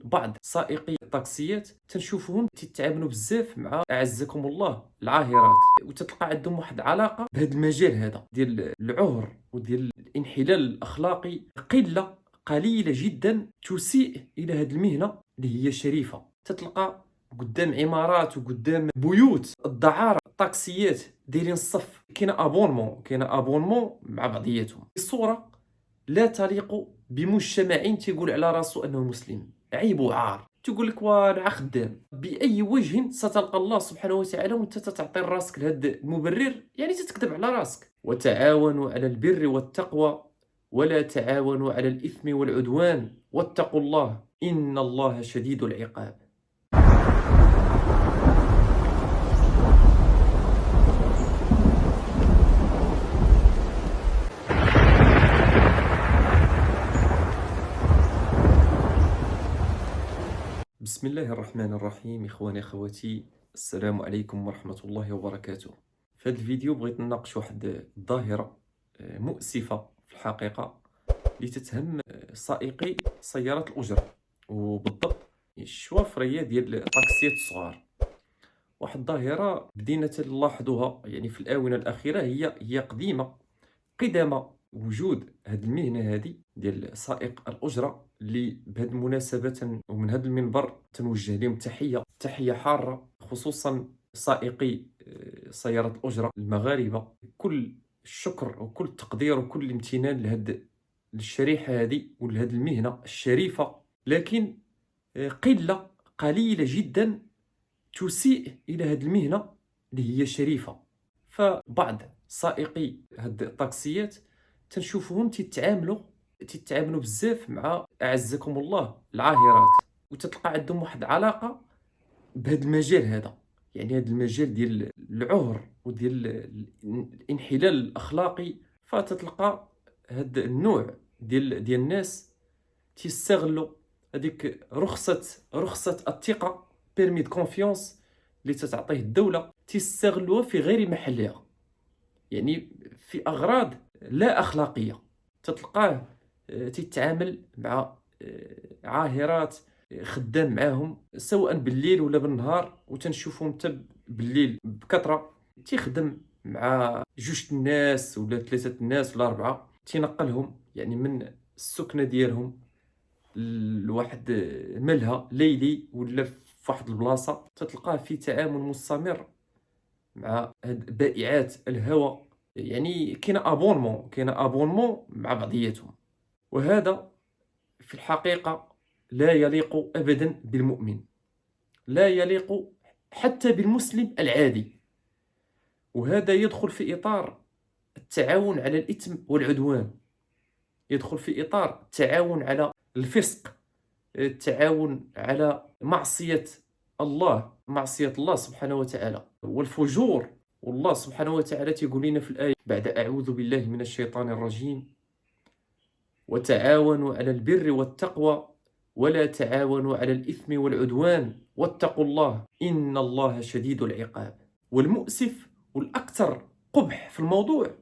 بعض سائقي الطاكسيات تنشوفهم تيتعاملوا بزاف مع اعزكم الله العاهرات، وتتلقى عندهم واحد العلاقه بهذا المجال هذا ديال العهر وديال الانحلال الاخلاقي. قليله جدا تسيء الى هذه المهنه اللي هي شريفه. تتلقى قدام عمارات وقدام بيوت الدعاره الطاكسيات دايرين الصف، كاينه ابونمون مع بعضياتهم بصوره لا تليق بمجتمع تيقول على راسو انه مسلم. عيب وعار. تقول لك وانا خدام. باي وجه ستلقى الله سبحانه وتعالى وانت تتعطي راسك لهذا المبرر؟ يعني تتكذب على راسك. وتعاونوا على البر والتقوى ولا تعاونوا على الاثم والعدوان واتقوا الله ان الله شديد العقاب. بسم الله الرحمن الرحيم. إخواني أخواتي، السلام عليكم ورحمة الله وبركاته. في هذا الفيديو بغيت نناقش واحد الظاهرة مؤسفة في الحقيقة اللي تتهم سائقي سيارات الأجرة، وبالضبط الشوافرية ديال الطاكسيات الصغار. واحد الظاهرة بدينا تلاحظوها يعني في الآونة الأخيرة، هي قدم وجود هذه المهنة هذه ديال سائق الأجرة، اللي بهذه المناسبة ومن هذا المنبر تنوجه لهم تحية حارة، خصوصا سائقي سيارة الأجرة المغاربة. كل الشكر وكل التقدير وكل الامتنان للشريحة هذه ولهذه المهنة الشريفة. لكن قليلة جدا تسيء إلى هذه المهنة اللي هي شريفة. فبعض سائقي هاد الطاكسيات تنشوفهم تيتعاملوا بزاف مع اعزكم الله العاهرات، وتتلقى عندهم واحد العلاقه بهذا المجال هذا، يعني هذا المجال ديال العهر وديال الانحلال الاخلاقي. فتتلقى هذا النوع ديال الناس تيستغلوا هذيك رخصه الثقه، بيرمي دو كونفيونس اللي تتعطيه الدوله، تيستغلوها في غير محلها، يعني في اغراض لا اخلاقيه. تتلقاه تيتعامل مع عاهرات، خدام معاهم سواء بالليل ولا بالنهار، وتنشوفهم حتى بالليل بكثره تيخدم مع جوج الناس ولا ثلاثه الناس ولا اربعه، تينقلهم يعني من السكنه ديالهم لواحد ملهى ليلي ولا في واحد البلاصه. تتلقاه في تعامل مستمر مع هاد بائعات الهواء، يعني كاينه ابونمون مع بعضياتهم. وهذا في الحقيقة لا يليق أبدا بالمؤمن، لا يليق حتى بالمسلم العادي. وهذا يدخل في إطار التعاون على الإثم والعدوان، يدخل في إطار التعاون على الفسق، التعاون على معصية الله سبحانه وتعالى والفجور. والله سبحانه وتعالى تيقول لنا في الآية بعد أعوذ بالله من الشيطان الرجيم: وتعاونوا على البر والتقوى ولا تعاونوا على الإثم والعدوان واتقوا الله إن الله شديد العقاب. والمؤسف والأكثر قبح في الموضوع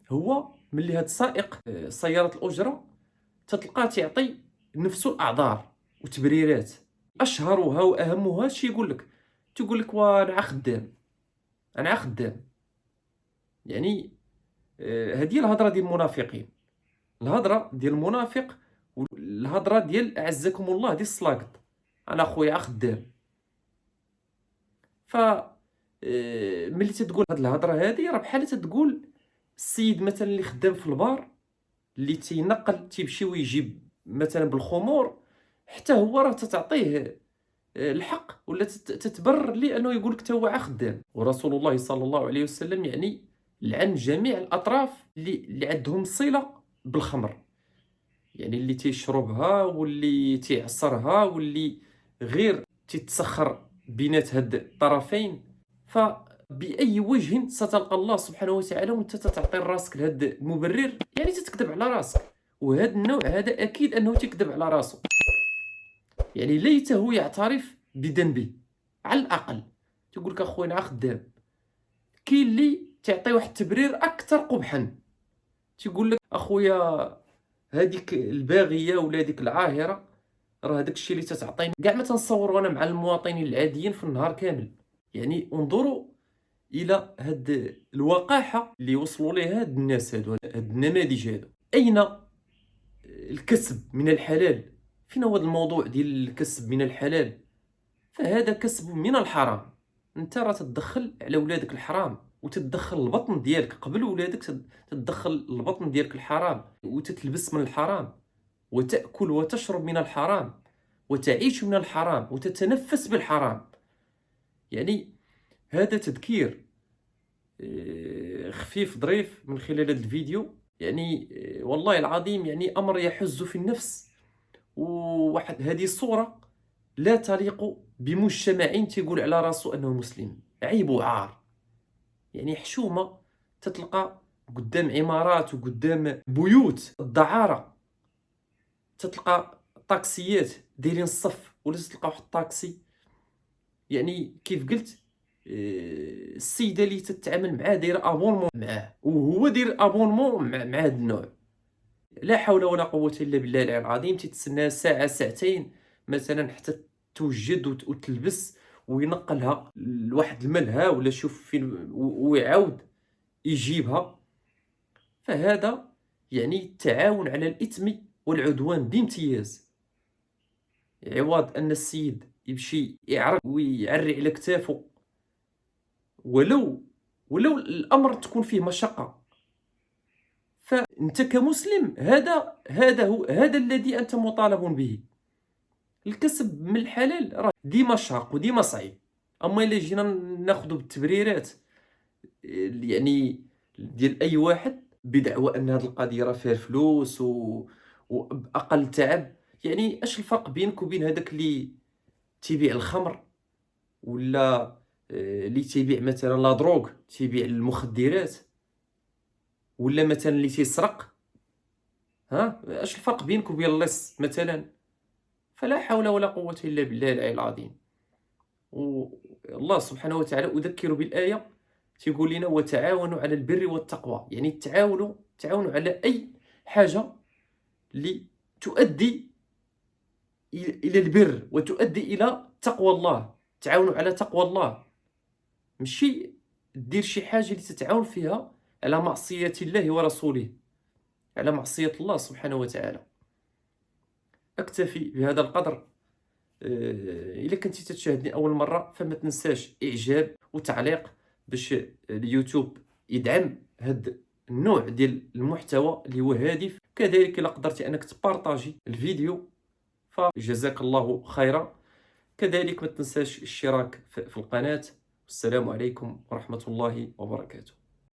هو ملي هاد سائق سيارة الأجرة تتلقاه تعطي نفسه الأعذار وتبريرات. أشهرها وأهمها شي تقول لك وانا خدام. يعني هذه الهضرة ديال المنافقين، الهضره ديال المنافق، والهضره ديال اعزكم الله ديال السلاقط. انا خويا خدام. ف ملي تتقول هاد الهضره هادي، راه بحال تتقول السيد مثلا اللي خدام في البار، اللي تينقل تيمشي ويجيب مثلا بالخمور، حتى هو راه تتعطيه الحق ولا تتبرر ليه انه يقول لك تا هو خدام. ورسول الله صلى الله عليه وسلم يعني لعن جميع الاطراف اللي عندهم صله بالخمر، يعني اللي تيشربها واللي تيعصرها واللي غير تتسخر بينات هاد الطرفين. فبأي وجه ستلقى الله سبحانه وتعالى وانت تتعطي راسك لهاد المبرر؟ يعني تتكذب على راسك. وهذا النوع هذا اكيد انه تيكذب على راسه، يعني ليته يعترف بذنبه على الاقل. تقول لك اخويا انا خدام. كاين اللي تعطي واحد التبرير اكثر قبحا، تيقول لك اخويا هذيك الباغيه ولا هذيك العاهره راه داك الشيء اللي تتعطيني كاع ما تنصورو انا مع المواطنين العاديين في النهار كامل. يعني انظروا الى هاد الوقاحه اللي وصلوا ليها هاد الناس هادو، هاد النماذج هادو. اين الكسب من الحلال؟ فين هو هذا الموضوع ديال الكسب من الحلال؟ فهذا كسب من الحرام. انت راه تدخل على ولادك الحرام، وتتدخل البطن ديالك قبل ولادك، تتدخل البطن ديالك الحرام، وتتلبس من الحرام، وتأكل وتشرب من الحرام، وتعيش من الحرام، وتتنفس بالحرام. يعني هذا تذكير خفيف ظريف من خلال هذا الفيديو. يعني والله العظيم يعني أمر يحز في النفس. وواحد هذه الصورة لا تليق بمجتمع تيقول على راسو أنه مسلم. عيب وعار. يعني حشومة تتلقى قدام عمارات وقدام بيوت الدعارة، تتلقى طاكسيات دايرين الصف، ولا تلقى واحد الطاكسي يعني كيف قلت السيده اللي تتعامل معاه دايره ابونمون معاه، وهو داير ابونمون مع هذا النوع. لا حول ولا قوه الا بالله العلي العظيم. تتسنى ساعه ساعتين مثلا حتى توجد وتلبس، وينقلها لواحد الملهى ولا شوف فين، ويعاود يجيبها. فهذا يعني التعاون على الاثم والعدوان بامتياز. عوض ان السيد يمشي يعرق ويعري على كتافه، ولو الامر تكون فيه مشقه، فانت كمسلم هذا الذي انت مطالب به. الكسب من الحلال راه ديما شاق وديما صعيب. اما الا جينا ناخذ بالتبريرات يعني ديال اي واحد بدعوى ان هذه القضيه راه فيها فلوس وباقل تعب، يعني اش الفرق بينك وبين هذاك اللي تيبيع الخمر، ولا اللي تيبيع مثلا لا دروغ، تيبيع المخدرات، ولا مثلا اللي تيسرق؟ ها اش الفرق بينك وبين اللص مثلا؟ فلا حول ولا قوة الا بالله العلي العظيم. والله سبحانه وتعالى أذكر بالآية تيقول لنا وتعاونوا على البر والتقوى. يعني تعاونوا على أي حاجة اللي تؤدي إلى البر وتؤدي إلى تقوى الله. تعاونوا على تقوى الله، ماشي دير شي حاجة اللي تتعاون فيها على معصية الله ورسوله، على معصية الله سبحانه وتعالى. أكتفي بهذا القدر. إلا كنتي تشاهدني أول مرة فما تنساش إعجاب وتعليق باش اليوتيوب يدعم هذا النوع ديال المحتوى اللي هو هادف. كذلك إلا قدرتي أنك تبارطاجي الفيديو فجزاك الله خيرا. كذلك ما تنساش الاشتراك في القناة. والسلام عليكم ورحمة الله وبركاته.